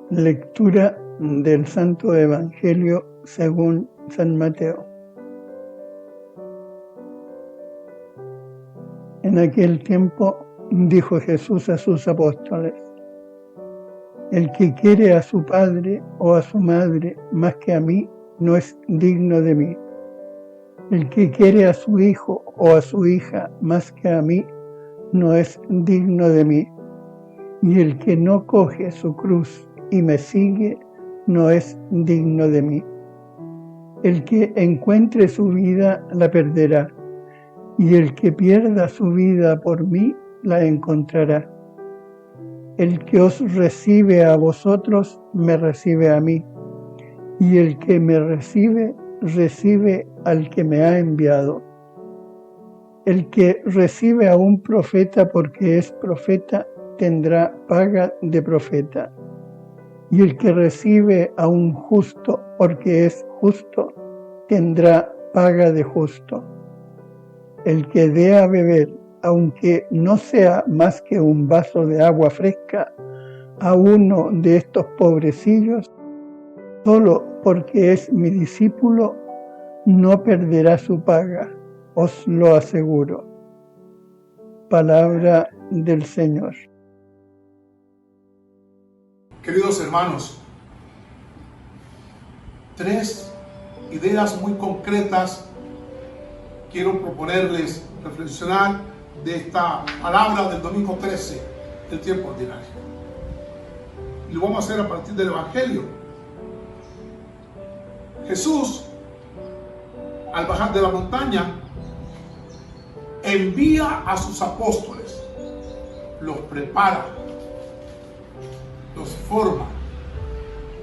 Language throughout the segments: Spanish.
Lectura del Santo Evangelio según San Mateo. En aquel tiempo dijo Jesús a sus apóstoles: el que quiere a su padre o a su madre más que a mí, no es digno de mí. El que quiere a su hijo o a su hija más que a mí, no es digno de mí. Y el que no coge su cruz y me sigue, no es digno de mí. El que encuentre su vida, la perderá, y el que pierda su vida por mí, la encontrará. El que os recibe a vosotros, me recibe a mí, y el que me recibe, recibe al que me ha enviado. El que recibe a un profeta porque es profeta, tendrá paga de profeta. Y el que recibe a un justo porque es justo, tendrá paga de justo. El que dé a beber, aunque no sea más que un vaso de agua fresca, a uno de estos pobrecillos, solo porque es mi discípulo, no perderá su paga, os lo aseguro. Palabra del Señor. Queridos hermanos, 3 ideas muy concretas quiero proponerles reflexionar de esta palabra del domingo 13 del tiempo ordinario. Y lo vamos a hacer a partir del Evangelio. Jesús, al bajar de la montaña, envía a sus apóstoles, los prepara, los forma,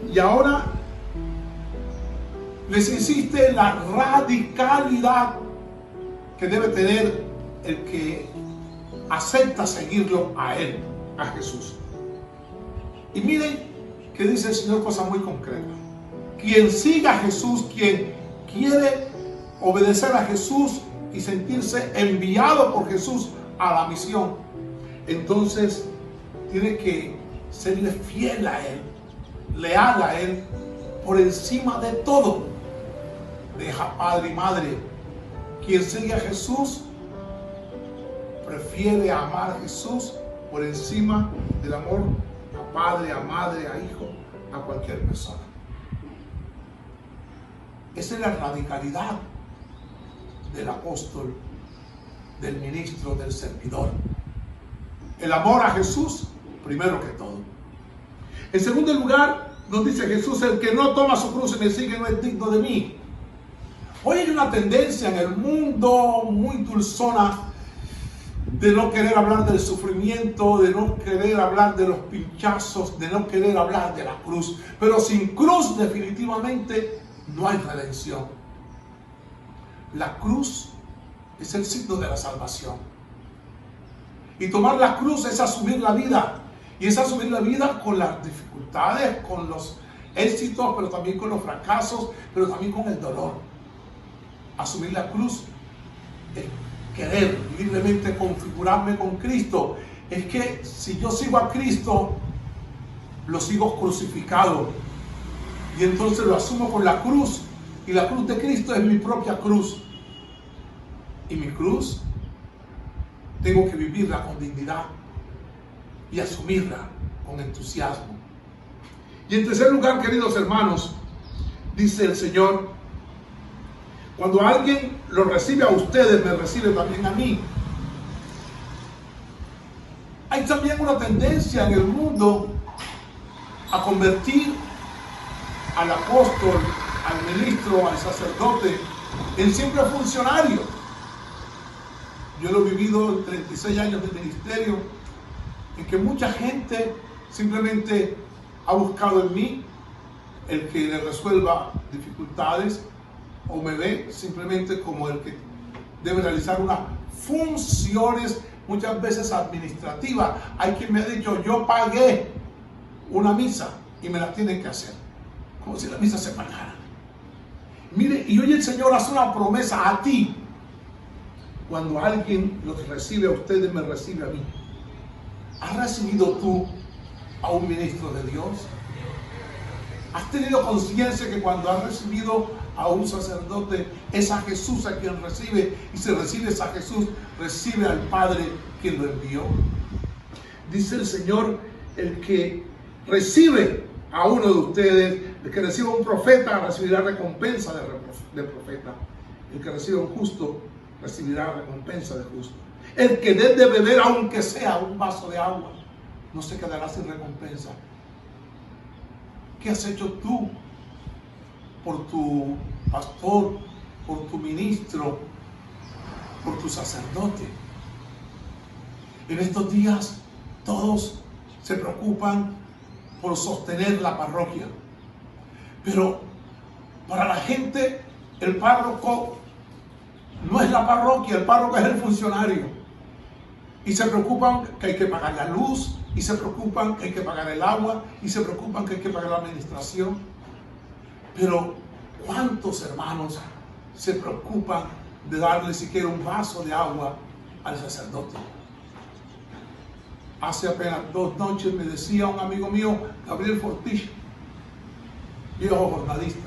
y ahora les insiste en la radicalidad que debe tener el que acepta seguirlo a él, a Jesús. Y miren que dice el Señor cosas muy concretas. Quien siga a Jesús, quien quiere obedecer a Jesús y sentirse enviado por Jesús a la misión, entonces tiene que serle fiel a Él, leal a Él, por encima de todo. Deja padre y madre. Quien sigue a Jesús prefiere amar a Jesús por encima del amor a padre, a madre, a hijo, a cualquier persona. Esa es la radicalidad del apóstol, del ministro, del servidor. El amor a Jesús primero que todo. En segundo lugar, nos dice Jesús: el que no toma su cruz y me sigue no es digno de mí. Hoy hay una tendencia en el mundo muy dulzona de no querer hablar del sufrimiento, de no querer hablar de los pinchazos, de no querer hablar de la cruz. Pero sin cruz definitivamente no hay redención. La cruz es el signo de la salvación. Y tomar la cruz es asumir la vida. Y es asumir la vida con las dificultades, con los éxitos, pero también con los fracasos, pero también con el dolor. Asumir la cruz es querer libremente configurarme con Cristo. Es que si yo sigo a Cristo, lo sigo crucificado. Y entonces lo asumo con la cruz. Y la cruz de Cristo es mi propia cruz. Y mi cruz tengo que vivirla con dignidad y asumirla con entusiasmo. Y en tercer lugar, queridos hermanos, dice el Señor: cuando alguien lo recibe a ustedes, me recibe también a mí. Hay también una tendencia en el mundo a convertir al apóstol, al ministro, al sacerdote en simple funcionario. Yo lo he vivido en 36 años de ministerio, en que mucha gente simplemente ha buscado en mí el que le resuelva dificultades, o me ve simplemente como el que debe realizar unas funciones muchas veces administrativas. Hay quien me ha dicho: yo pagué una misa y me la tienen que hacer, como si la misa se pagara. Mire, y hoy el Señor hace una promesa a ti. Cuando alguien los recibe a ustedes, me recibe a mí. ¿Has recibido tú a un ministro de Dios? ¿Has tenido conciencia que cuando has recibido a un sacerdote es a Jesús a quien recibe? Y si recibes a Jesús, recibe al Padre quien lo envió. Dice el Señor, el que recibe a uno de ustedes, el que recibe a un profeta, recibirá recompensa de profeta. El que recibe a un justo, recibirá recompensa de justo. El que dé de beber, aunque sea un vaso de agua, no se quedará sin recompensa. ¿Qué has hecho tú por tu pastor, por tu ministro, por tu sacerdote? En estos días todos se preocupan por sostener la parroquia, pero para la gente el párroco no es la parroquia, el párroco es el funcionario. Y se preocupan que hay que pagar la luz, y se preocupan que hay que pagar el agua, y se preocupan que hay que pagar la administración. Pero ¿cuántos hermanos se preocupan de darle siquiera un vaso de agua al sacerdote? Hace apenas 2 noches me decía un amigo mío, Gabriel Fortich, viejo jornalista,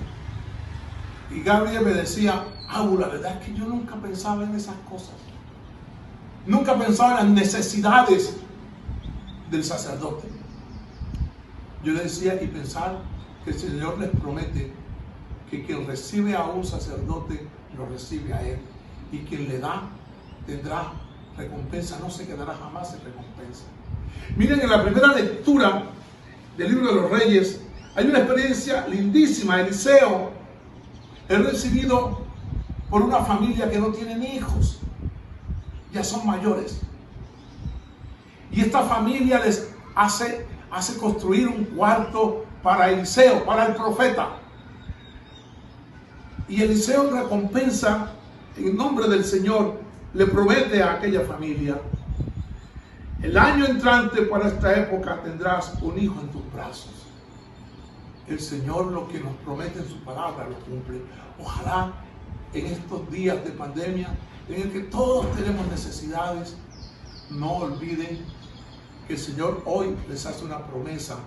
y Gabriel me decía, la verdad es que yo nunca pensaba en esas cosas. Nunca pensaba en las necesidades del sacerdote. Yo le decía, y pensar que el Señor les promete que quien recibe a un sacerdote, lo recibe a él. Y quien le da, tendrá recompensa, no se quedará jamás sin recompensa. Miren, en la primera lectura del libro de los Reyes, hay una experiencia lindísima. Eliseo es recibido por una familia que no tienen hijos, ya son mayores. Y esta familia les hace construir un cuarto para Eliseo, para el profeta. Y Eliseo, en recompensa, en nombre del Señor, le promete a aquella familia: el año entrante para esta época tendrás un hijo en tus brazos. El Señor lo que nos promete en su palabra lo cumple. Ojalá en estos días de pandemia, en el que todos tenemos necesidades, no olviden que el Señor hoy les hace una promesa.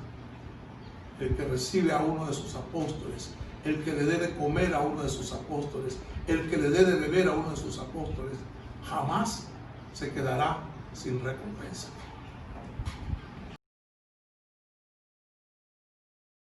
El que recibe a uno de sus apóstoles, el que le dé de comer a uno de sus apóstoles, el que le dé de beber a uno de sus apóstoles, jamás se quedará sin recompensa.